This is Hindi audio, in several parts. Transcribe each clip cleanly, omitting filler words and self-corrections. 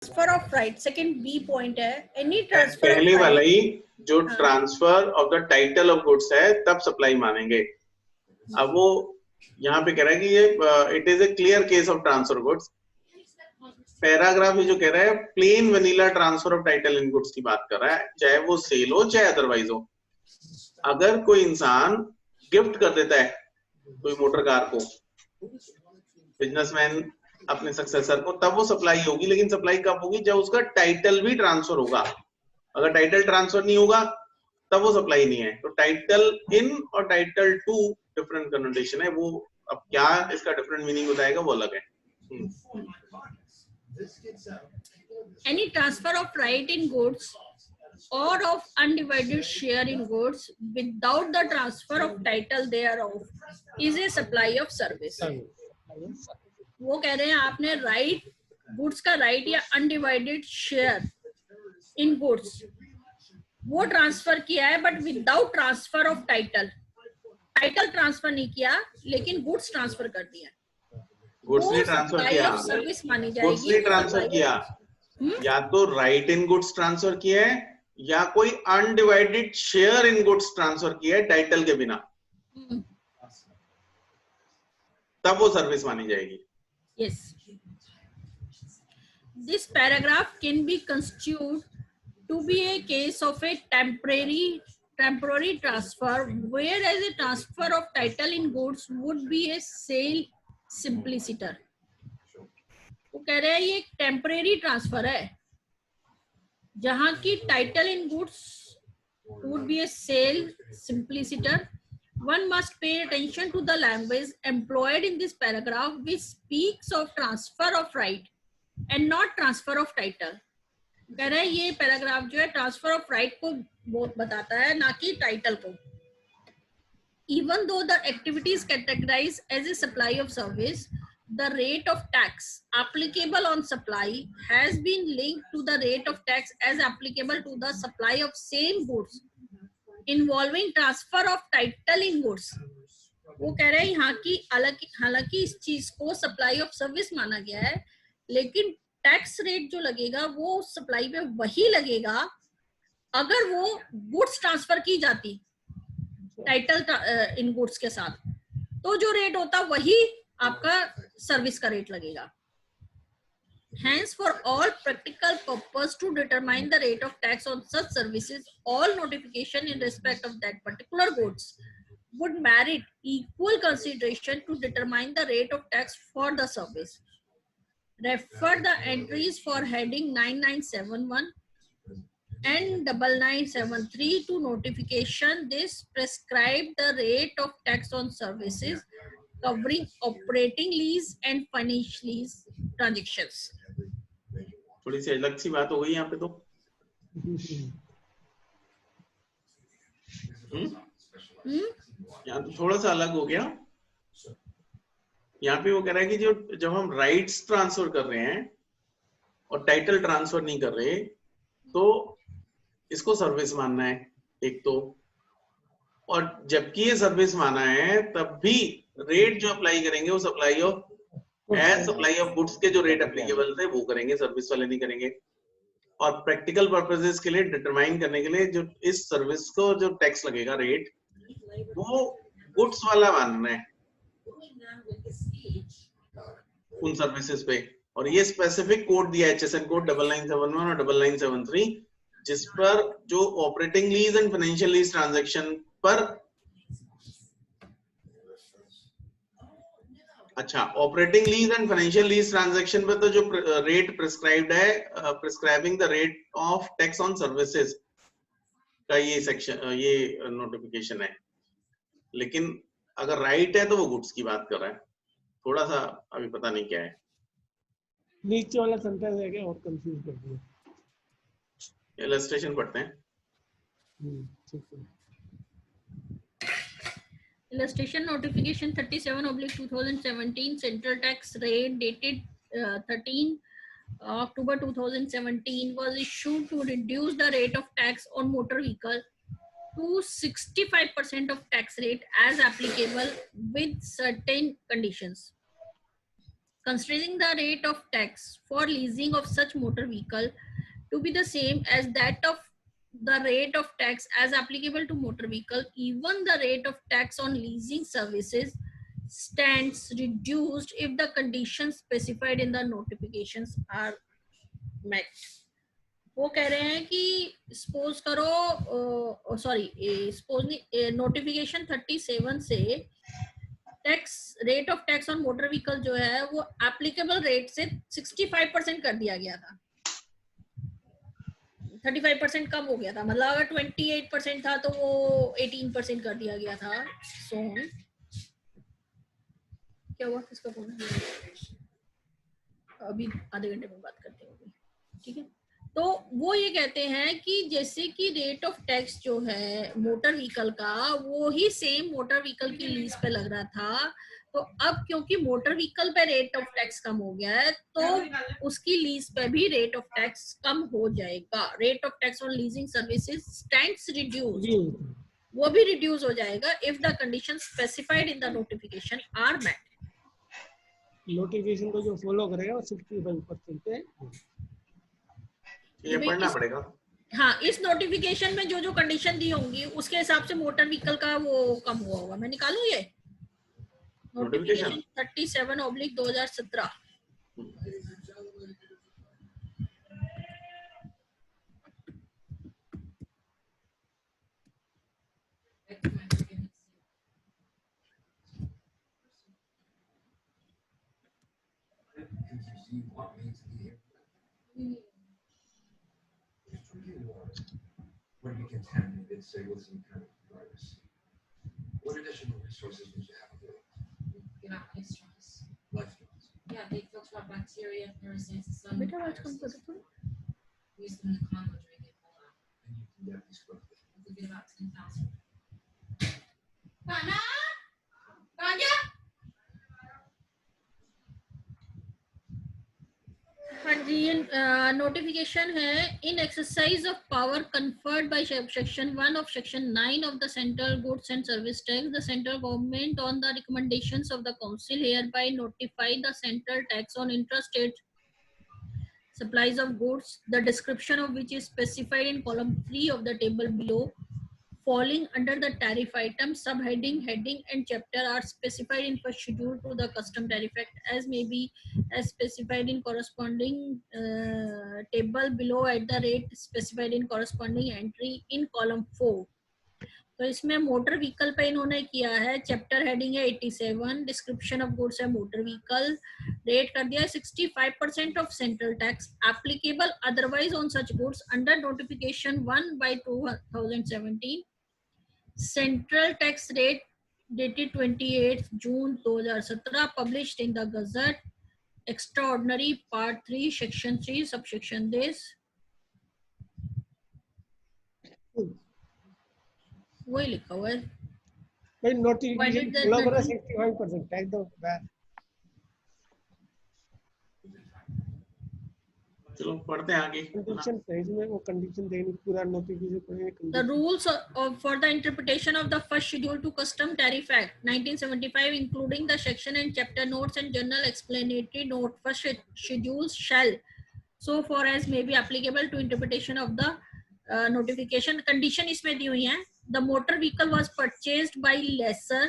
Transfer of right, second B point है, एनी ट्रांसफर पहले ऑफ वाला राइट। ही जो हाँ। Transfer of the title of goods है तब सप्लाई मानेंगे। अब वो यहाँ पे कह रहा है कि ये it is a clear case of transfer goods. Paragraph ये जो कह रहा है plane vanilla transfer of title in goods की बात कर रहा है, चाहे वो सेल हो चाहे अदरवाइज हो। अगर कोई इंसान गिफ्ट कर देता है कोई मोटर कार को, बिजनेसमैन अपने सक्सेसर को, तब वो सप्लाई होगी। लेकिन सप्लाई कब होगी? जब उसका टाइटल भी ट्रांसफर होगा। अगर टाइटल ट्रांसफर नहीं होगा तब वो सप्लाई नहीं है। तो टाइटल इन और टाइटल टू डिफरेंट कन्नोटेशन है। वो अब क्या इसका डिफरेंट मीनिंग हो जाएगा वो अलग है। Any transfer of right in goods or of undivided share in goods without the transfer of title thereof is a supply of service. वो कह रहे हैं आपने राइट, गुड्स का राइट या अनडिवाइडेड शेयर इन गुड्स वो ट्रांसफर किया है, but without transfer of title. Title transfer नहीं किया लेकिन गुड्स ट्रांसफर कर दिया। गुड्स ने ट्रांसफर किया, सर्विस मानी गुड्स जाएगी। ने ट्रांसफर किया, या तो राइट इन गुड्स ट्रांसफर किया है या कोई undivided share in goods transfer किया है टाइटल के बिना, तब वो सर्विस मानी जाएगी। Yes, this paragraph can be constitute to be a case of a temporary transfer, whereas a transfer of title in goods would be a sale simpliciter. वो कह रहे हैं ये एक टेम्परेरी ट्रांसफर है, जहां की title in goods would be a sale simpliciter. One must pay attention to the language employed in this paragraph, which speaks of transfer of right and not transfer of title. कह रहे हैं ये पैराग्राफ जो है ट्रांसफर ऑफ राइट को बहुत बताता है, ना कि टाइटल को। Even though the activity is categorized as a supply of service, the rate of tax applicable on supply has been linked to the rate of tax as applicable to the supply of same goods involving transfer of title in goods. वो कह रहे हैं यहाँ की हालांकि इस चीज को सप्लाई ऑफ सर्विस माना गया है, लेकिन टैक्स रेट जो लगेगा वो सप्लाई पे वही लगेगा अगर वो गुड्स ट्रांसफर की जाती टाइटल इन गुड्स के साथ, तो जो रेट होता वही आपका सर्विस का रेट लगेगा। Hence, for all practical purpose to determine the rate of tax on such services, all notification in respect of that particular goods would merit equal consideration to determine the rate of tax for the service. Refer the entries for heading 9971 and 9973 to notification. This prescribe the rate of tax on services covering operating lease and finance lease transactions. थोड़ी सी अलग सी बात हो गई यहाँ पे तो। यहाँ तो थोड़ा सा अलग हो गया। यहाँ पे वो कह रहा है कि जब हम राइट्स ट्रांसफर कर रहे हैं और टाइटल ट्रांसफर नहीं कर रहे, तो इसको सर्विस मानना है एक तो, और जबकि ये सर्विस माना है तब भी रेट जो अप्लाई करेंगे वो सप्लाई ऑफ गुड्स के जो रेट एप्लीकेबल थे वो करेंगे, सर्विस वाले नहीं करेंगे। और प्रैक्टिकल पर्पसेस के लिए डिटरमाइन करने के लिए जो इस सर्विस को जो टैक्स लगेगा रेट, वो गुड्स वाला मानना है उन सर्विसेज पे। और ये स्पेसिफिक कोड दिया है HSN कोड 9971 और 9973, जिस पर जो operating lease and financial lease transaction पर, अच्छा, operating lease and financial lease transaction पर तो जो रेट प्रिस्क्राइब्ड है, prescribing the rate of tax on services का ये सेक्शन, ये नोटिफिकेशन है। लेकिन अगर राइट है तो वो गुड्स की बात कर रहा है। थोड़ा सा अभी पता नहीं क्या है, नीचे वाला सेंटेंस है क्या और कंफ्यूज कर दिया। इलस्ट्रेशन पढ़ते हैं। ठीक है। Illustration notification 37/2017 central tax rate dated 13 October 2017 was issued to reduce the rate of tax on motor vehicle to 65% of tax rate as applicable with certain conditions. considering the rate of tax for leasing of such motor vehicle to be the same as that of the rate of tax as applicable to motor vehicle, even the rate of tax on leasing services stands reduced if the conditions specified in the notifications are met. वो कह रहे हैं कि सपोज करो सपोज नोटिफिकेशन 37 से tax rate of tax on motor vehicle जो है वो एप्लीकेबल रेट से 65% कर दिया गया था, 35% कम हो गया था, मतलब अगर 28% था तो वो 18% कर दिया गया था। सो क्या हुआ, किसका फोन है? अभी आधे घंटे में बात करते हैं, ठीक है। तो वो ये कहते हैं कि जैसे कि रेट ऑफ टैक्स जो है मोटर व्हीकल का वो ही सेम मोटर व्हीकल की लीज पे लग रहा था, तो अब क्योंकि मोटर व्हीकल पे रेट ऑफ टैक्स कम हो गया है तो उसकी लीज पे भी रेट ऑफ टैक्स कम हो जाएगा। Rate of tax on leasing services stands reduced, वो भी रिड्यूस हो जाएगा if the condition specified in the notification are met. Notification को जो फॉलो करेगा वो 65% है, ये पढ़ना पड़ेगा। हाँ, इस नोटिफिकेशन में जो जो कंडीशन दी होंगी उसके हिसाब से मोटर व्हीकल का वो कम हुआ होगा। मैं निकालूं ये notification 37/2017। Would be contaminated, say, with some kind of virus. What additional resources would you have available? You know, extras. Life draws. Yeah, they filter out bacteria, parasites, some बेटा आज कम viruses. कर दो। Use them in the Congo during the Ebola. And you can get these quickly. We could get about 10,000. हाँ जी, ये नोटिफिकेशन है in exercise of power conferred by section 1 of section 9 of the central goods and service tax, the central government on the recommendations of the council hereby notify the central tax on intrastate supplies of goods, the description of which is specified in column 3 of the table below, falling under the tariff item, subheading, heading and chapter are specified in first schedule to the custom tariff act as may be as specified in corresponding table below at the rate specified in corresponding entry in column 4. तो इसमें मोटर व्हीकल पे इन्होंने किया है, चैप्टर हेडिंग है 87, डिस्क्रिप्शन ऑफ गुड्स है मोटर व्हीकल, रेट कर दिया है 65% of central tax applicable otherwise on such goods under notification 1/2017, central tax rate dated 28 June 2017, published in the Gazette, extraordinary part 3 section 3 subsection this, वही लिखा हुआ है भाई नोटिफिकेशन फॉलो करो 65% टैग दो बैक। चलो पढ़ते हैं आगे। कंडीशन है इसमें, वो कंडीशन देनी पूरा नोटिफिकेशन पढ़ेंगे। The rules for the interpretation of the first schedule to Custom Tariff Act 1975, including the section and chapter notes and general explanatory note, first schedules shall, so far as may be applicable to interpretation of the notification. Condition इसमें दी हुई है, the motor vehicle was purchased by lessor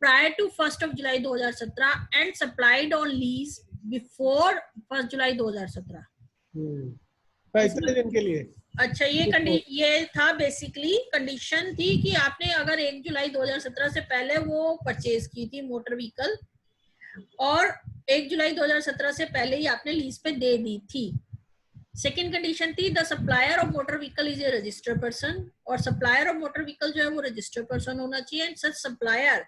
prior to 1st of July 2017 and supplied on lease before 1st July 2017. इतने दिन के लिए। अच्छा, ये था बेसिकली कंडीशन थी कि आपने अगर 1 जुलाई 2017 से पहले वो परचेज की थी मोटर व्हीकल और 1 जुलाई 2017 से पहले ही आपने लीज पे दे दी थी। सेकेंड कंडीशन थी the supplier of motor vehicle is a registered person, और सप्लायर ऑफ मोटर व्हीकल जो है वो रजिस्टर्ड पर्सन होना चाहिए। And such supplier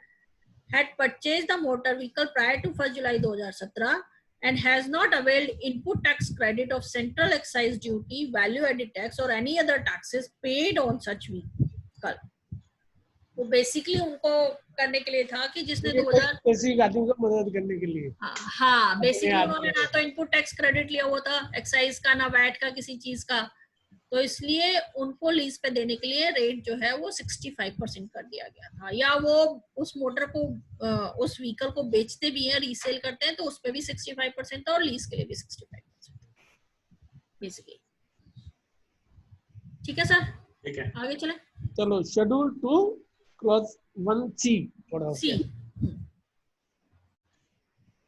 had purchased the motor vehicle prior to 1 July 2017 and has not availed input tax credit of central excise duty, value added tax or any other taxes paid on such vehicle. तो बेसिकली उनको करने के लिए था कि जिसने 2000 किसी आदमी को मदद करने के लिए, हाँ बेसिकली उन्होंने ना तो इनपुट टैक्स क्रेडिट लिया हुआ था एक्साइज का, ना वैट का, किसी चीज का, तो इसलिए उनको लीज पे देने के लिए रेट जो है वो 65% कर दिया गया था। या वो उस मोटर को उस व्हीकल को बेचते भी हैं, रीसेल करते हैं, तो उस पे भी 65% था और लीज के लिए भी 65% बेसिकली। ठीक है सर, ठीक है। आगे चले। चलो शेड्यूल 2 क्लॉज 1C पढ़ो। सी,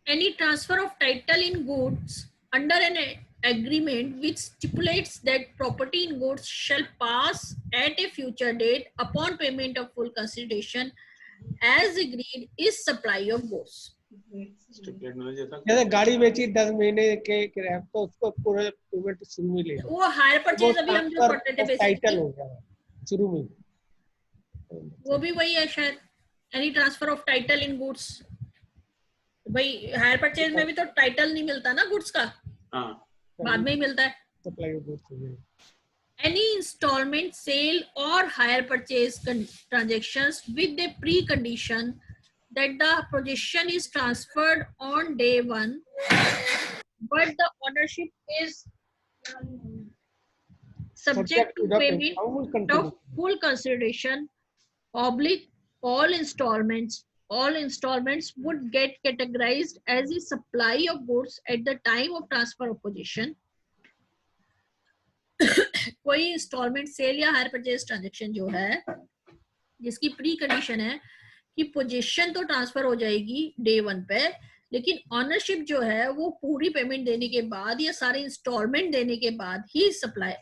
any transfer of title in goods under an agreement which stipulates that property in goods shall pass at a future date upon payment of full consideration as agreed is supply of goods. Stipulate में जैसा जैसे गाड़ी बेची 10 महीने के किराए तो उसको पूरा पेमेंट शुरू में ले लो, वो हायर परचेज अभी हम जो पढ़ते थे टाइटल बेसिकली हो गया शुरू में। वो भी वही है शायद, any transfer of title in goods. भाई हायर परचेज में भी तो टाइटल नहीं मिलता ना गुड्स का, हाँ बाद में ही मिलता है। Supply of goods. Any installment, sale or hire purchase transactions with the precondition that the possession is transferred on day one, but the ownership is subject to payment of full consideration, oblique all installments would get categorized as a supply of goods at the time of transfer of possession. कोई इंस्टॉलमेंट, सेल या हायर परचेज ट्रांजैक्शन जो है जिसकी प्री कंडीशन है कि पोजीशन तो ट्रांसफर हो जाएगी डे 1 पे, लेकिन ऑनरशिप जो है वो पूरी पेमेंट देने के बाद या सारे इंस्टॉलमेंट देने के बाद ही सप्लाई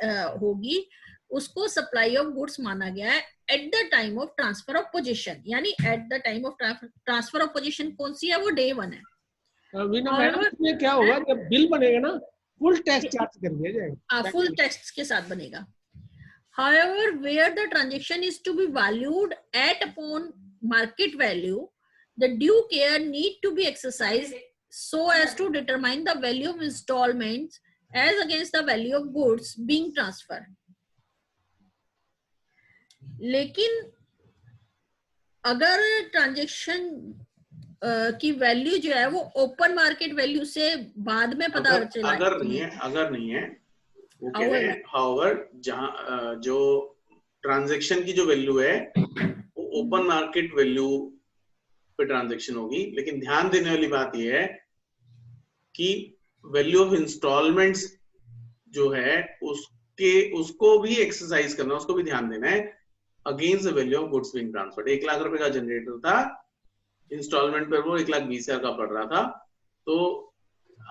होगी, उसको सप्लाई ऑफ गुड्स माना गया है at the time of transfer of position. यानी at the time of transfer of position कौन सी है, वो डे 1 है। मैडम इसमें क्या होगा, जब बिल बनेगा ना फुल टैक्स चार्ज कर दिया जाएगा, फुल टैक्स के साथ बनेगा। However, where the transaction is to be valued at upon market value, the due care need to be exercised so as to determine the value of installments as against the value of goods being transferred. लेकिन अगर ट्रांजेक्शन की वैल्यू जो है वो ओपन मार्केट वैल्यू से बाद में पता चला, अगर नहीं है वो कह रहे हैं हाउएवर जहां जो ट्रांजैक्शन की जो वैल्यू है वो ओपन मार्केट वैल्यू पे ट्रांजैक्शन होगी, लेकिन ध्यान देने वाली बात यह है कि वैल्यू ऑफ इंस्टॉलमेंट्स जो है उसको भी एक्सरसाइज करना, उसको भी ध्यान देना है against the value of goods being transferred. 1 lakh रुपए का जनरेटर था, इंस्टॉलमेंट पर वो 1,20,000 का पड़ रहा था, तो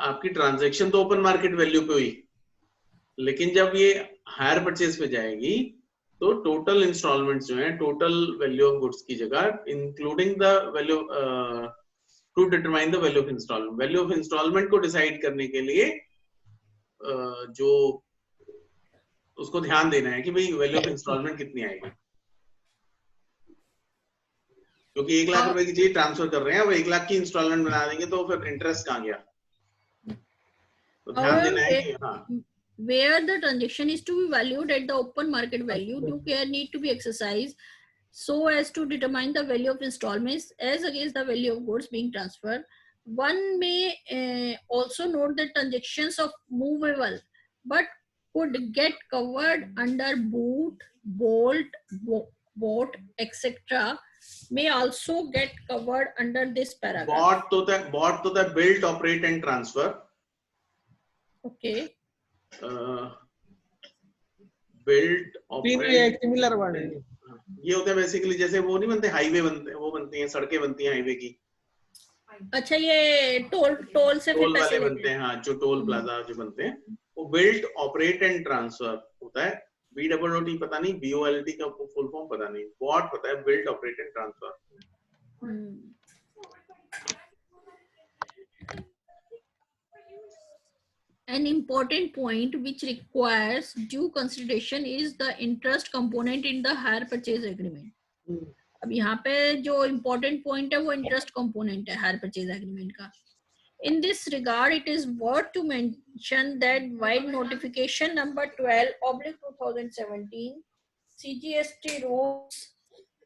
आपकी ट्रांजैक्शन तो ओपन मार्केट वैल्यू पे हुई, लेकिन जब ये हायर परचेज पे जाएगी तो टोटल इंस्टॉलमेंट्स जो है टोटल वैल्यू ऑफ गुड्स की जगह including the value to determine the value of instalment, value of instalment को डिसाइड करने के लिए जो उसको ध्यान देना है कि भाई वैल्यू ऑफ इंस्टॉलमेंट कितनी आएगी, क्योंकि 1 लाख रुपए की चीज ट्रांसफर कर रहे हैं, वो 1 लाख की इंस्टॉलमेंट बना देंगे तो फिर इंटरेस्ट कहाँ गया, तो ध्यान देना है कि हाँ where the transaction is to be valued at the open market value, due care need to be exercised so as to determine the value of installments as against the value of goods being transferred. One may also note that transactions of movable but could get covered under boot, bolt, boat, etc. may also get covered under this paragraph. bought तो था built, operate and transfer. Okay. Built operate similar word है ये होता है बेसिकली, जैसे वो नहीं बनते हाईवे बनते, वो बनती हैं सड़कें बनती हैं हाईवे की। अच्छा, ये टोल से टोल वाले बनते हैं, हाँ जो टोल प्लाजा जो बनते हैं वो बिल्ट ऑपरेट एंड ट्रांसफर होता है। BOOT पता नहीं, BOLT का फुल फॉर्म पता नहीं, बॉट पता है, built operate and transfer. An important point which requires due consideration is the interest component in the hire purchase agreement. अब यहाँ पे जो important point है वो interest component है hire purchase agreement का. In this regard, it is worth to mention that while notification number 12/2017 CGST rules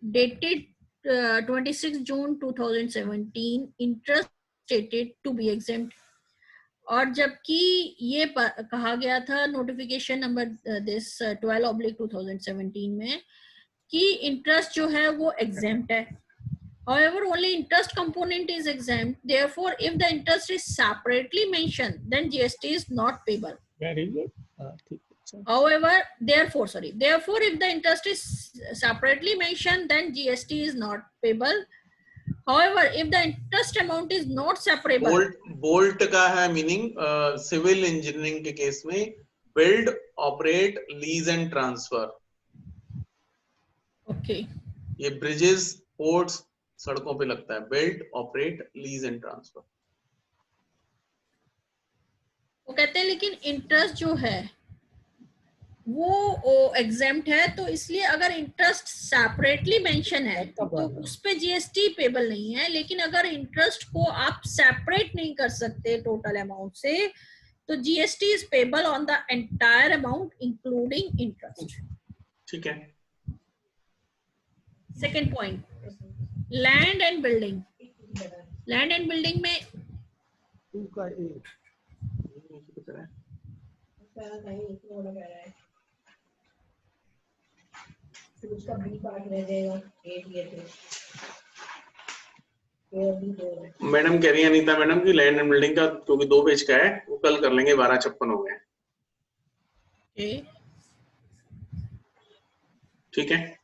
dated 26 June 2017 interest stated to be exempt. और जबकि ये कहा गया था नोटिफिकेशन नंबर दिस 12/2017 में कि इंटरेस्ट जो है वो एग्जेम्प्ट है. However, only interest component is exempt. Therefore, if the interest is separately mentioned, then GST is not payable. Very good. ठीक है. However, therefore, if the interest is separately mentioned, then GST is not payable. However, if the interest amount is not separable, bolt का है मीनिंग सिविल इंजीनियरिंग के केस में build, operate, lease and transfer. okay, ये ब्रिजेस, पोर्ट्स, सड़कों पे लगता है. Build, operate, lease and transfer. वो कहते हैं लेकिन इंटरेस्ट जो है वो एग्जेम्प्ट है, तो इसलिए अगर इंटरेस्ट सेपरेटली मेंशन है तो उस पे जीएसटी पेबल नहीं है. लेकिन अगर इंटरेस्ट को आप सेपरेट नहीं कर सकते टोटल अमाउंट से, तो GST is payable on the entire amount including interest. ठीक है. Second point, land and building. Land and building में 2 का 1 फिर उसका बी पार्ट रह जाएगा 8 ये थे. मैडम कह रही है अनीता मैडम की लैंड एंड बिल्डिंग का क्योंकि 2 पेज का है वो कल कर लेंगे. 12:56 हो गए. ठीक है.